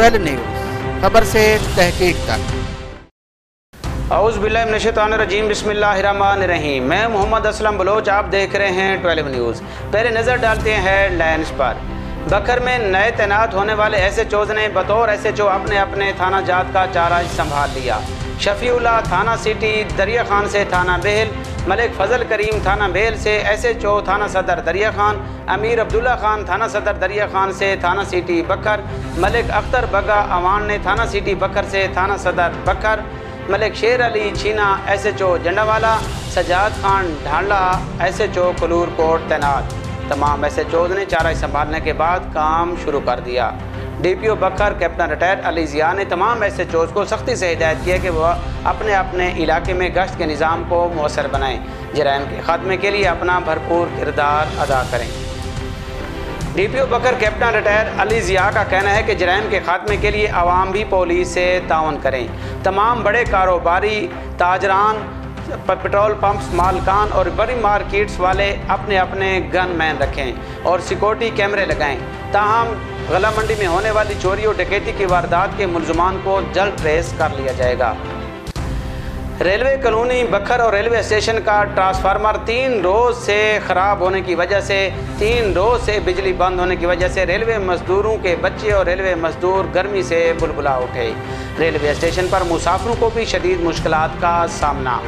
12 news, खबर से तहकीक तक। औज़ बिल्लाहि मिनश शैतानिर रजीम, बिस्मिल्लाहिर्रहमानिर्रहीम। मैं मोहम्मद असलम बलोच, आप देख रहे हैं 12 न्यूज़। पहले नज़र डालते हैं हेडलाइंस पर। बकर में नए तैनात होने वाले एसएचओज़ ने बतौर एसएचओ अपने अपने थाना जात का चार्ज संभाल लिया। शफीउल्लाह थाना सिटी दरिया खान से थाना बेहल, मलिक फजल करीम थाना बेहल से एसएचओ थाना सदर दरिया खान, अमीर अब्दुल्ला खान थाना सदर दरिया खान से थाना सिटी बकर, मलिक अख्तर बगा अवान ने थाना सिटी बकर से थाना सदर बकर, मलिक शेर अली छीना एसएचओ जंडावाला, सजाद खान ढांडा एसएचओ कलूर कोट तैनात। तमाम एसएचओज़ ने चार्ज संभालने के बाद काम शुरू कर दिया। डीपीओ बकर कैप्टन रिटायर्ड अली ज़िया ने तमाम एसएचओज़ को सख्ती से हिदायत किया कि वह अपने अपने इलाके में गश्त के निज़ाम को मौसर बनाएं, जराइम के ख़ात्मे के लिए अपना भरपूर किरदार अदा करें। डीपीओ बकर कैप्टन रिटायर्ड अली ज़िया का कहना है कि जराइम के ख़ात्मे के लिए आवाम भी पुलिस से ताउन करें। तमाम बड़े कारोबारी, ताजरान, पेट्रोल पंप्स मालकान और बड़ी मार्केट्स वाले अपने अपने गन मैन रखें और सिक्योरिटी कैमरे लगाएं। ताहम गला मंडी में होने वाली चोरी और डकैती की वारदात के मुलजमान को जल्द ट्रेस कर लिया जाएगा। रेलवे कॉलोनी बखर और रेलवे स्टेशन का ट्रांसफार्मर 3 रोज़ से ख़राब होने की वजह से 3 रोज़ से बिजली बंद होने की वजह से रेलवे मजदूरों के बच्चे और रेलवे मजदूर गर्मी से बुलबुला उठे। रेलवे स्टेशन पर मुसाफिरों को भी शदीद मुश्किलात का सामना।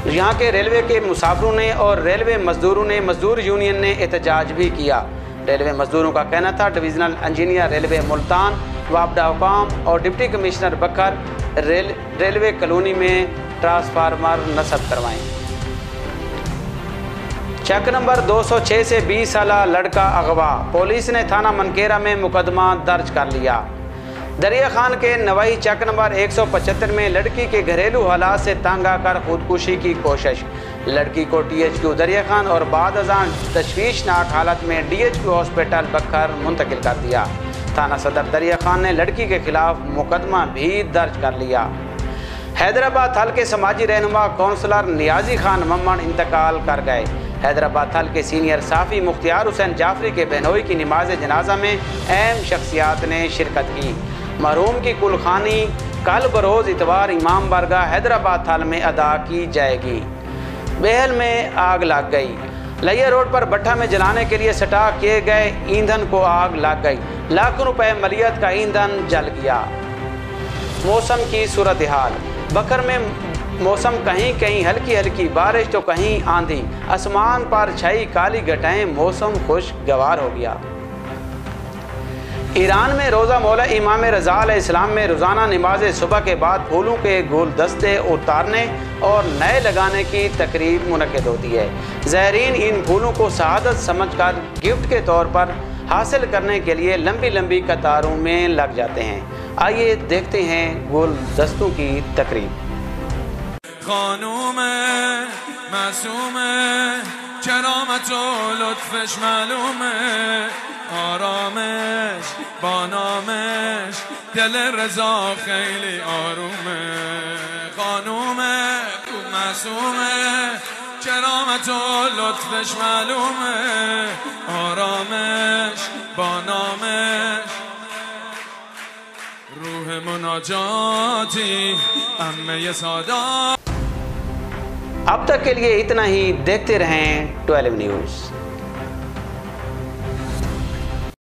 यहाँ के रेलवे के मुसाफिरों ने और रेलवे मजदूरों ने मजदूर यूनियन ने एहतजाज भी किया। रेलवे मजदूरों का कहना था डिवीज़नल इंजीनियर रेलवे मुल्तान, वापडा हुकाम और डिप्टी कमिश्नर बकर रेलवे कॉलोनी में ट्रांसफार्मर नस्ब करवाएं। चेक नंबर 206 से 20 साल लड़का अगवा, पुलिस ने थाना मनकेरा में मुकदमा दर्ज कर लिया। दरिया खान के नवाई चेक नंबर 175 में लड़की के घरेलू हालात से तंग आकर खुदकुशी की कोशिश। लड़की को टीएचक्यू दरिया खान और बाद अज़ान तशवीशनाक हालत में डीएचक्यू हॉस्पिटल बखर मुंतकिल कर दिया। थाना सदर दरिया खान ने लड़की के खिलाफ मुकदमा भी दर्ज कर लिया। हैदराबाद हल के समाजी रहनुमा काउंसलर नियाजी खान मम्मन इंतकाल कर गए। हैदराबाद हल के सीनियर साफ़ी मुख्तियार हुसैन जाफरी के बहनोई की नमाज जनाजा में अहम शख्सियात ने शिरकत की। मरहूम की कुलखानी कल बरोज़ इतवार इमाम बारगाह हैदराबाद थाल में अदा की जाएगी। बेहल में आग लग गई। लिया रोड पर भट्ठा में जलाने के लिए स्टॉक किए गए ईंधन को आग लग गई। लाखों रुपए मलियत का ईंधन जल गया। मौसम की सूरत हाल। बकर में मौसम कहीं कहीं हल्की हल्की बारिश तो कहीं आंधी, आसमान पर छाई काली घटाएं, मौसम खुशगवार हो गया। ईरान में रोज़ा मौला इमाम रज़ा अलैहिस्सलाम में रोज़ाना नमाज सुबह के बाद फूलों के गुलदस्ते उतारने और नए लगाने की तकरीब मुनक़िद होती है। ज़ायरीन इन फूलों को शहादत समझकर गिफ्ट के तौर पर हासिल करने के लिए लंबी लंबी कतारों में लग जाते हैं। आइए देखते हैं गुलदस्तों की तकरीब। آرامش با نامش دل رضا خیلی آرومه خانومه تو معصومه کرامت و لطفش معلومه آرامش با نامش روح مناجاتی عمه سادا। अब तक के लिए इतना ही। देखते रहें 12 न्यूज़।